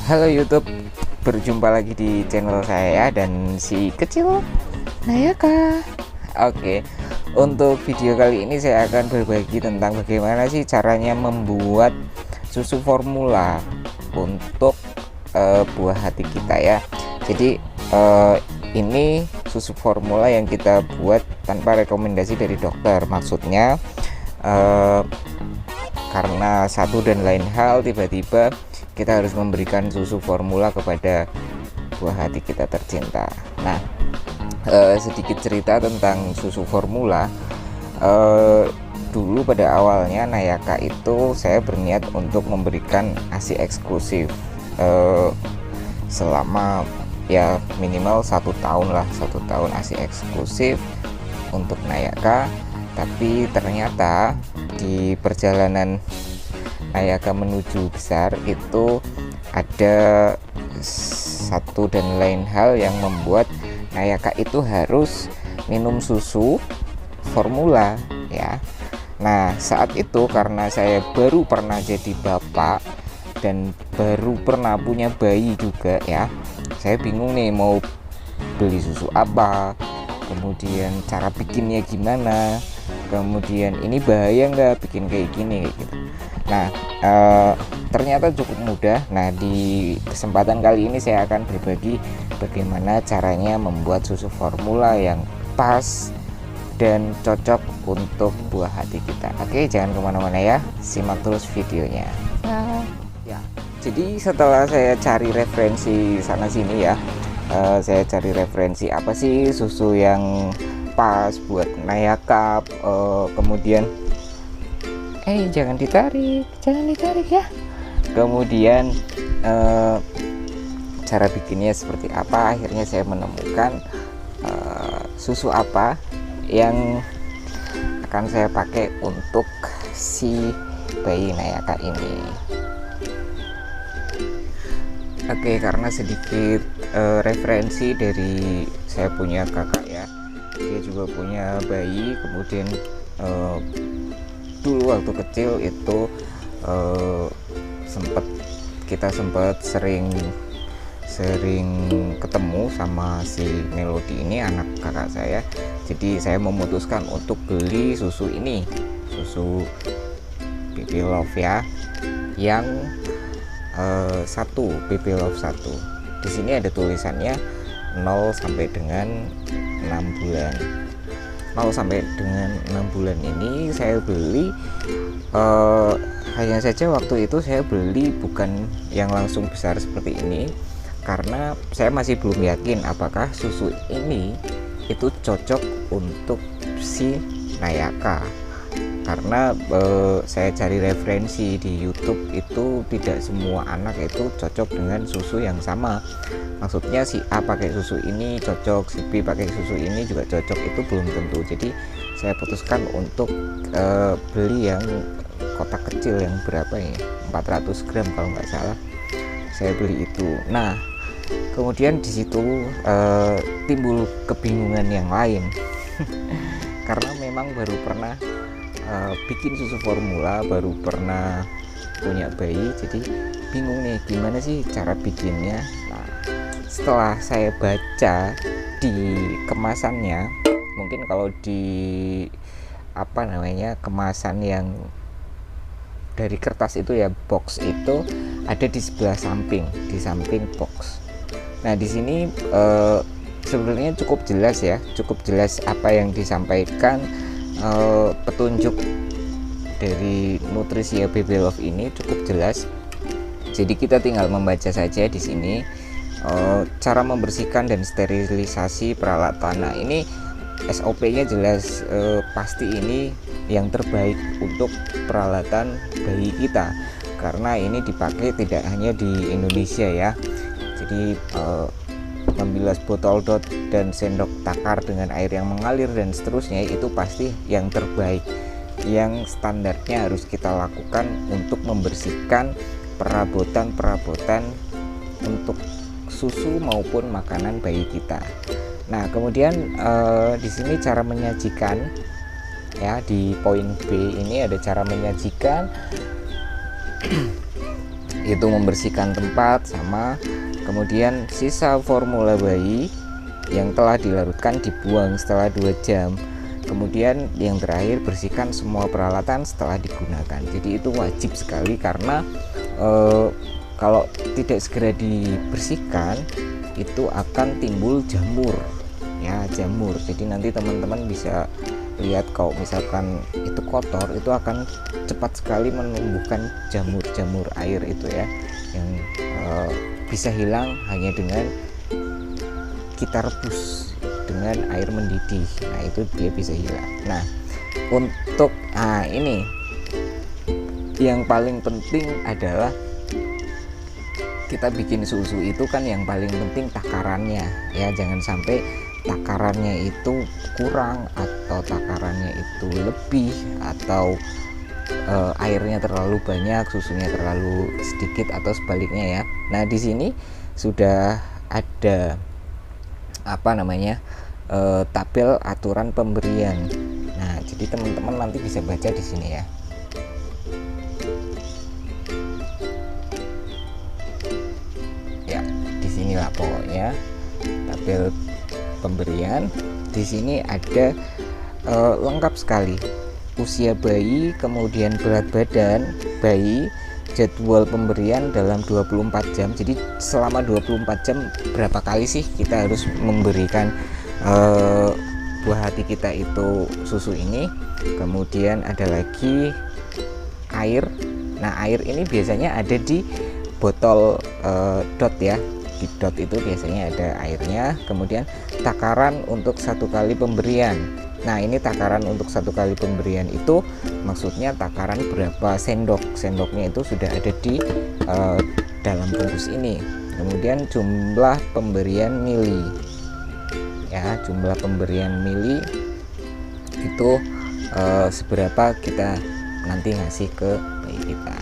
Halo YouTube, berjumpa lagi di channel saya dan si kecil Nayaka. Oke, untuk video kali ini saya akan berbagi tentang bagaimana sih caranya membuat susu formula untuk buah hati kita ya. Jadi ini susu formula yang kita buat tanpa rekomendasi dari dokter. Maksudnya karena satu dan lain hal tiba-tiba kita harus memberikan susu formula kepada buah hati kita tercinta. Nah, sedikit cerita tentang susu formula. Dulu pada awalnya Nayaka itu saya berniat untuk memberikan ASI eksklusif selama ya minimal 1 tahun lah, 1 tahun ASI eksklusif untuk Nayaka. Tapi ternyata di perjalanan Nayaka menuju besar itu ada satu dan lain hal yang membuat Nayaka itu harus minum susu formula ya. Nah, saat itu karena saya baru pernah jadi bapak dan baru pernah punya bayi juga ya, saya bingung nih mau beli susu apa, kemudian cara bikinnya gimana, kemudian ini bahaya nggak bikin kayak gini kayak gitu. Nah, ternyata cukup mudah. Nah, di kesempatan kali ini saya akan berbagi bagaimana caranya membuat susu formula yang pas dan cocok untuk buah hati kita. Oke, jangan kemana-mana ya, simak terus videonya. Ya, jadi setelah saya cari referensi sana sini ya, saya cari referensi apa sih susu yang pas buat Nayaka, kemudian jangan ditarik ya. Kemudian cara bikinnya seperti apa. Akhirnya saya menemukan susu apa yang akan saya pakai untuk si bayi Nayaka ini. Oke, karena sedikit referensi dari saya punya kakak ya, dia juga punya bayi. Kemudian dulu waktu kecil itu kita sempat sering ketemu sama si Melody ini, anak kakak saya. Jadi saya memutuskan untuk beli susu ini, susu Baby Love ya, yang 1 Baby Love 1. Di sini ada tulisannya 0 sampai dengan 6 bulan. 0 sampai dengan 6 bulan ini saya beli, hanya saja waktu itu saya beli bukan yang langsung besar seperti ini, karena saya masih belum yakin apakah susu ini itu cocok untuk si Nayaka. Karena saya cari referensi di YouTube itu tidak semua anak itu cocok dengan susu yang sama. Maksudnya si A pakai susu ini cocok, si B pakai susu ini juga cocok, itu belum tentu. Jadi saya putuskan untuk beli yang kotak kecil yang berapa ya, 400 gram kalau nggak salah, saya beli itu. Nah, kemudian di situ timbul kebingungan yang lain karena memang baru pernah bikin susu formula, baru pernah punya bayi, jadi bingung nih gimana sih cara bikinnya. Nah, setelah saya baca di kemasannya, mungkin kalau di kemasan yang dari kertas itu ya, box itu ada di sebelah samping, di samping box. Nah, di sini sebenarnya cukup jelas ya, cukup jelas apa yang disampaikan. Petunjuk dari nutrisi Baby Love ini cukup jelas. Jadi kita tinggal membaca saja di sini cara membersihkan dan sterilisasi peralatan. Nah, ini SOP-nya jelas, pasti ini yang terbaik untuk peralatan bayi kita, karena ini dipakai tidak hanya di Indonesia ya. Jadi membilas botol dot dan sendok takar dengan air yang mengalir dan seterusnya, itu pasti yang terbaik, yang standarnya harus kita lakukan untuk membersihkan perabotan untuk susu maupun makanan bayi kita. Nah, kemudian di sini cara menyajikan ya, di poin B ini ada cara menyajikan. itu membersihkan tempat, sama kemudian sisa formula bayi yang telah dilarutkan dibuang setelah 2 jam. Kemudian yang terakhir, bersihkan semua peralatan setelah digunakan. Jadi itu wajib sekali, karena kalau tidak segera dibersihkan itu akan timbul jamur ya, jamur. Jadi nanti teman-teman bisa lihat kalau misalkan itu kotor, itu akan cepat sekali menumbuhkan jamur-jamur air itu ya, yang bisa hilang hanya dengan kita rebus dengan air mendidih. Nah itu dia bisa hilang. Nah untuk ini yang paling penting adalah kita bikin susu itu kan yang paling penting takarannya ya, jangan sampai takarannya itu kurang atau takarannya itu lebih, atau airnya terlalu banyak, susunya terlalu sedikit, atau sebaliknya ya. Nah di sini sudah ada tabel aturan pemberian. Nah jadi teman-teman nanti bisa baca di sini ya. Ya di sinilah pokoknya tabel pemberian. Di sini ada lengkap sekali usia bayi, kemudian berat badan bayi, jadwal pemberian dalam 24 jam. Jadi selama 24 jam berapa kali sih kita harus memberikan buah hati kita itu susu ini. Kemudian ada lagi air. Nah air ini biasanya ada di botol dot ya, di dot itu biasanya ada airnya. Kemudian takaran untuk 1 kali pemberian. Nah ini takaran untuk 1 kali pemberian itu maksudnya takaran berapa sendok. Sendoknya itu sudah ada di dalam bungkus ini. Kemudian jumlah pemberian mili ya, jumlah pemberian mili itu seberapa kita nanti ngasih ke bayi kita.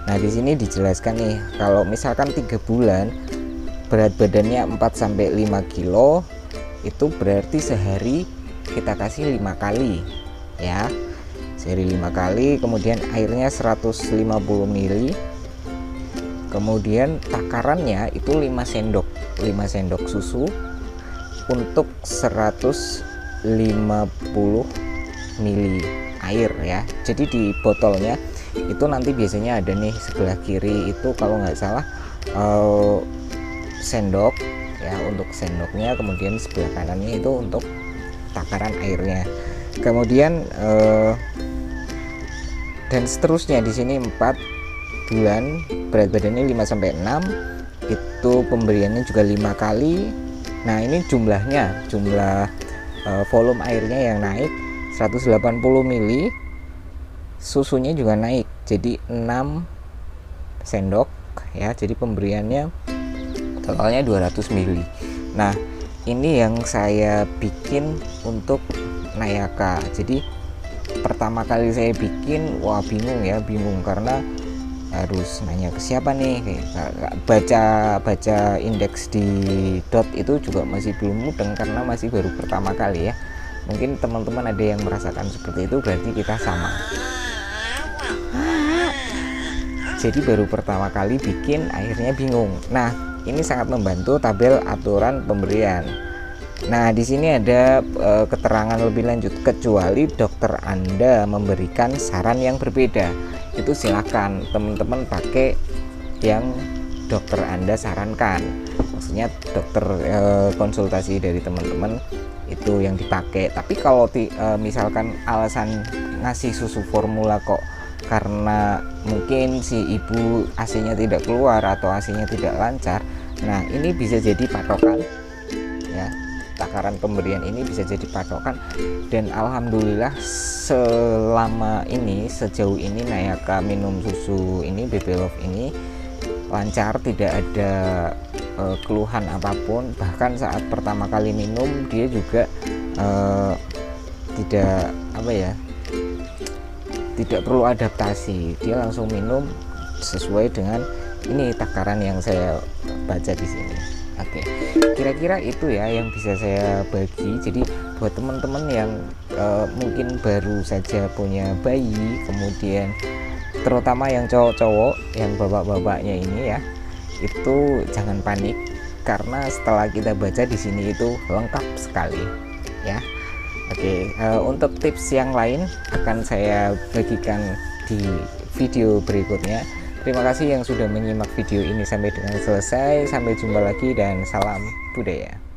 Nah di sini dijelaskan nih, kalau misalkan 3 bulan berat badannya 4-5 kilo, itu berarti sehari kita kasih 5 kali ya, sehari 5 kali. Kemudian airnya 150 ml. Kemudian takarannya itu 5 sendok susu untuk 150 ml air ya. Jadi di botolnya itu nanti biasanya ada nih sebelah kiri itu kalau nggak salah sendok ya, untuk sendoknya. Kemudian sebelah kanannya itu untuk takaran airnya. Kemudian dan seterusnya. Di sini 4 bulan berat badannya 5-6, itu pemberiannya juga 5 kali. Nah ini jumlah volume airnya yang naik 180 ml, susunya juga naik jadi 6 sendok ya. Jadi pemberiannya totalnya 200 ml. Nah ini yang saya bikin untuk Nayaka. Jadi pertama kali saya bikin, wah bingung karena harus nanya ke siapa nih, baca indeks di dot itu juga masih belum mudeng karena masih baru pertama kali ya. Mungkin teman-teman ada yang merasakan seperti itu, berarti kita sama. Jadi baru pertama kali bikin akhirnya bingung. Nah ini sangat membantu tabel aturan pemberian. Nah di sini ada keterangan lebih lanjut, kecuali dokter Anda memberikan saran yang berbeda, itu silakan teman-teman pakai yang dokter Anda sarankan. Maksudnya dokter konsultasi dari teman-teman itu yang dipakai. Tapi kalau misalkan alasan ngasih susu formula kok karena mungkin si ibu ASI-nya tidak keluar atau ASI-nya tidak lancar, nah ini bisa jadi patokan ya. Takaran pemberian ini bisa jadi patokan. Dan alhamdulillah selama ini, sejauh ini Nayaka minum susu ini, Baby Love ini lancar, tidak ada keluhan apapun. Bahkan saat pertama kali minum dia juga tidak perlu adaptasi, dia langsung minum sesuai dengan ini takaran yang saya baca di sini. Oke, kira-kira itu ya yang bisa saya bagi. Jadi buat teman-teman yang mungkin baru saja punya bayi, kemudian terutama yang cowok-cowok, yang bapak-bapaknya ini ya, itu jangan panik karena setelah kita baca di sini itu lengkap sekali ya. Oke, untuk tips yang lain akan saya bagikan di video berikutnya. Terima kasih yang sudah menyimak video ini sampai dengan selesai. Sampai jumpa lagi dan salam budaya.